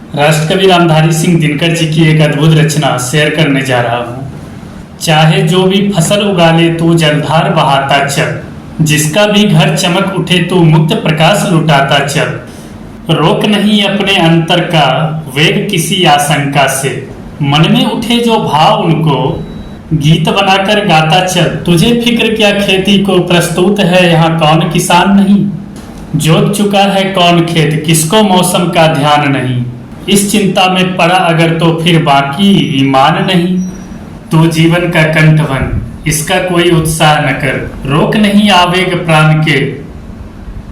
राष्ट्रकवि रामधारी सिंह दिनकर जी की एक अद्भुत रचना शेयर करने जा रहा हूँ। चाहे जो भी फसल उगा ले तू जलधार बहाता चल, जिसका भी घर चमक उठे तू मुक्त प्रकाश लुटाता चल। रोक नहीं अपने अंतर का वेग किसी आशंका से, मन में उठे जो भाव उनको गीत बनाकर गाता चल। तुझे फिक्र क्या खेती को, प्रस्तुत है यहाँ कौन किसान नहीं। जोत चुका है कौन खेत, किसको मौसम का ध्यान नहीं। इस चिंता में पड़ा अगर तो फिर बाकी ईमान नहीं। तू जीवन का कंठ बन, इसका कोई उत्साह न कर। रोक नहीं आवेग प्राण के,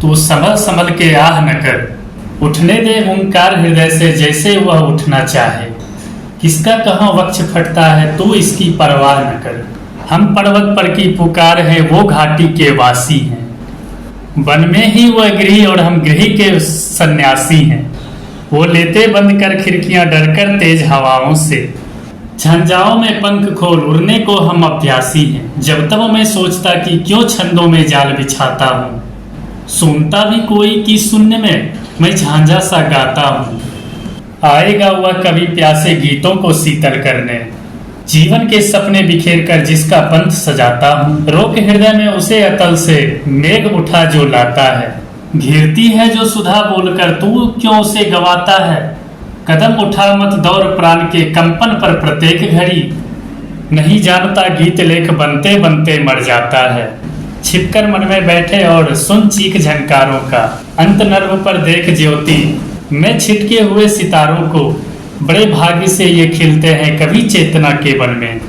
तू संभल संभल के आह न कर। उठने दे हुंकार हृदय से जैसे वह उठना चाहे। किसका कहाँ वक्ष फटता है तू इसकी परवाह न कर। हम पर्वत पर की पुकार है, वो घाटी के वासी हैं। वन में ही वह गृह और हम गृह के सन्यासी हैं। वो लेते बंद कर खिड़कियां डरकर तेज हवाओं से। झंझाओं में पंख खोल उड़ने को हम अभ्यासी हैं। जब तब मैं सोचता कि क्यों छंदों में जाल बिछाता हूँ। सुनता भी कोई कि शून्य में मैं झांझा सा गाता हूँ। आएगा वह कभी प्यासे गीतों को शीतल करने, जीवन के सपने बिखेर कर जिसका पंथ सजाता हूँ। रोक हृदय में उसे अतल से मेघ उठा जो लाता है। घिरती है जो सुधा बोलकर तू क्यों उसे गवाता है। कदम उठा मत दौड़ प्राण के कंपन पर प्रत्येक घड़ी। नहीं जानता गीत लेख बनते बनते मर जाता है। छिपकर मन में बैठे और सुन चीख झनकारों का, अंत नर्व पर देख ज्योति में छिटके हुए सितारों को। बड़े भाग्य से ये खिलते हैं कभी चेतना के वन में।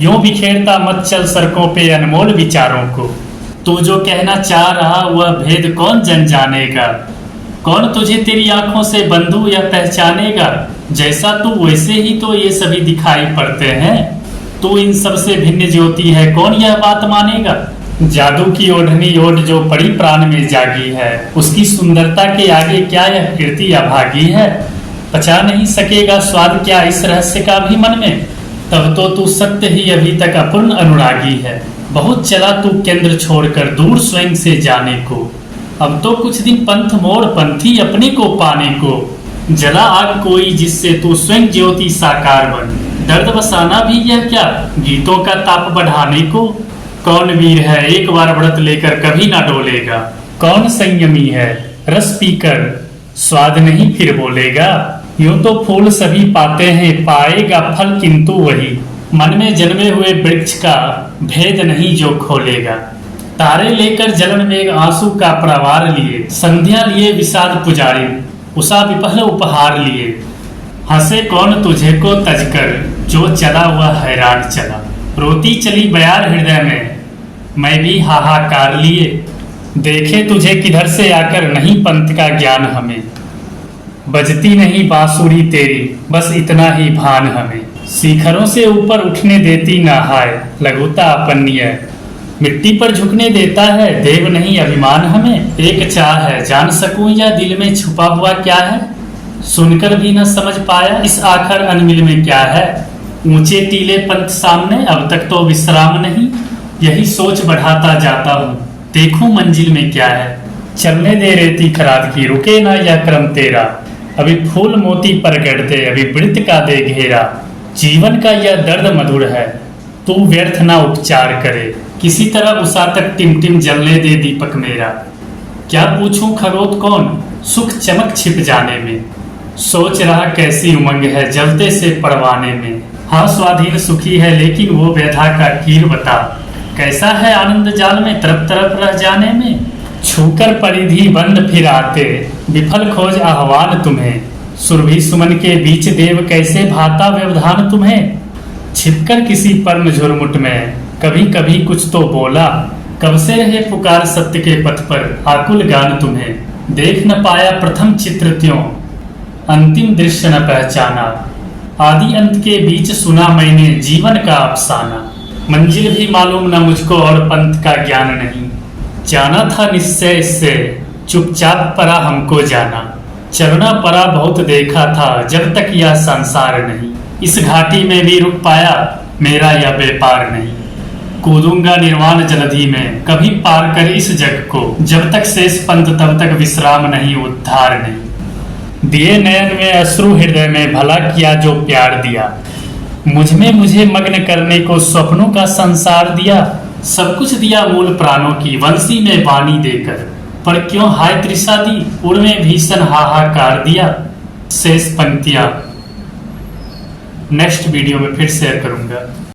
यूं बिखेरता मत चल सड़कों पे अनमोल विचारों को। तू जो कहना चाह रहा वह भेद कौन जन जानेगा। कौन तुझे तेरी आंखों से बंधु या पहचानेगा। जैसा तू वैसे ही तो ये सभी दिखाई पड़ते हैं। तू इन सब से भिन्न ज्योति है, कौन यह बात मानेगा। जादू की ओढ़नी ओढ़ जो पड़ी प्राण में जागी है, उसकी सुंदरता के आगे क्या यह कीर्ति अभागी है। पचा नहीं सकेगा स्वाद क्या इस रहस्य का भी मन में। तब तो तू सत्य ही अभी तक अपूर्ण अनुरागी है। बहुत चला तू केंद्र छोड़कर दूर स्वयं से जाने को। अब तो कुछ दिन पंथ मोड़ पंथी अपने को पाने को। जला आग कोई जिससे तू स्वयं ज्योति साकार बन। दर्द बसाना भी यह क्या, गीतों का ताप बढ़ाने को। कौन वीर है एक बार व्रत लेकर कभी ना डोलेगा। कौन संयमी है रस पीकर स्वाद नहीं फिर बोलेगा। यूं तो फूल सभी पाते हैं, पाएगा फल किंतु वही। मन में जन्मे हुए वृक्ष का भेद नहीं जो खोलेगा। तारे लेकर जलन में आंसू का प्रवार लिए, संध्या लिए विषाद पुजारी, उषा विपहल उपहार लिए। हंसे कौन तुझे को तजकर, जो चला वह हैरान चला। रोती चली बयार हृदय में, मैं भी हाहाकार लिए। देखे तुझे किधर से आकर नहीं पंथ का ज्ञान हमें। बजती नहीं बांसुरी तेरी बस इतना ही भान हमें। शिखरों से ऊपर उठने देती ना हाय लघुता अपन्य। मिट्टी पर झुकने देता है देव नहीं अभिमान हमें। एक चाह है जान सकूं या दिल में छुपा हुआ क्या है। सुनकर भी न समझ पाया इस आखिर अनमिल में क्या है। ऊंचे टीले पंथ सामने अब तक तो विश्राम नहीं। यही सोच बढ़ाता जाता हूँ देखूं मंजिल में क्या है। चलने दे रेती खराद की रुके ना यह क्रम तेरा। अभी फूल मोती पर गढ़ते अभी वृत्त का दे घेरा। जीवन का यह दर्द मधुर है तू व्यर्थ ना उपचार करे। किसी तरह उषा तक टिमटिम जलने दे दीपक मेरा। क्या पूछूं खरोत कौन सुख चमक छिप जाने में। सोच रहा कैसी उमंग है जलते से परवाने में। हाँ स्वाधीन सुखी है लेकिन वो व्यथा का कीर बता। कैसा है आनंद जाल में तरफ तरफ रह जाने में। छूकर परिधि बंद फिर आते विफल खोज आह्वान तुम्हें। सुरभि सुमन के बीच देव कैसे भाता व्यवधान तुम्हें। छिपकर किसी परम झुरमुट में कभी कभी कुछ तो बोला। कब से रहे पुकार सत्य के पथ पर आकुल गान तुम्हें। देख न पाया प्रथम चित्र त्यों अंतिम दृश्य न पहचाना। आदि अंत के बीच सुना मैंने जीवन का अफसाना। मंजिल भी मालूम न मुझको और पंथ का ज्ञान नहीं। जाना था निश्चय इससे चुपचाप परा हमको जाना। चलना परा बहुत देखा था जब तक यह संसार नहीं। इस घाटी में भी रुक पाया मेरा यह व्यापार नहीं। कूदूंगा निर्वाण जलधि में कभी पार कर इस जग को। जब तक शेष पंथ तब तक विश्राम नहीं उद्धार नहीं। दिए नयन में अश्रु हृदय में भला किया जो प्यार दिया, मुझ में मुझे मग्न करने को स्वप्नों का संसार दिया। सब कुछ दिया मूल प्राणों की वंशी में वाणी देकर, पर क्यों हाय तृषा दी, उड़ में भीषण हाहाकार दिया। शेष पंक्तियां नेक्स्ट वीडियो में फिर शेयर करूंगा।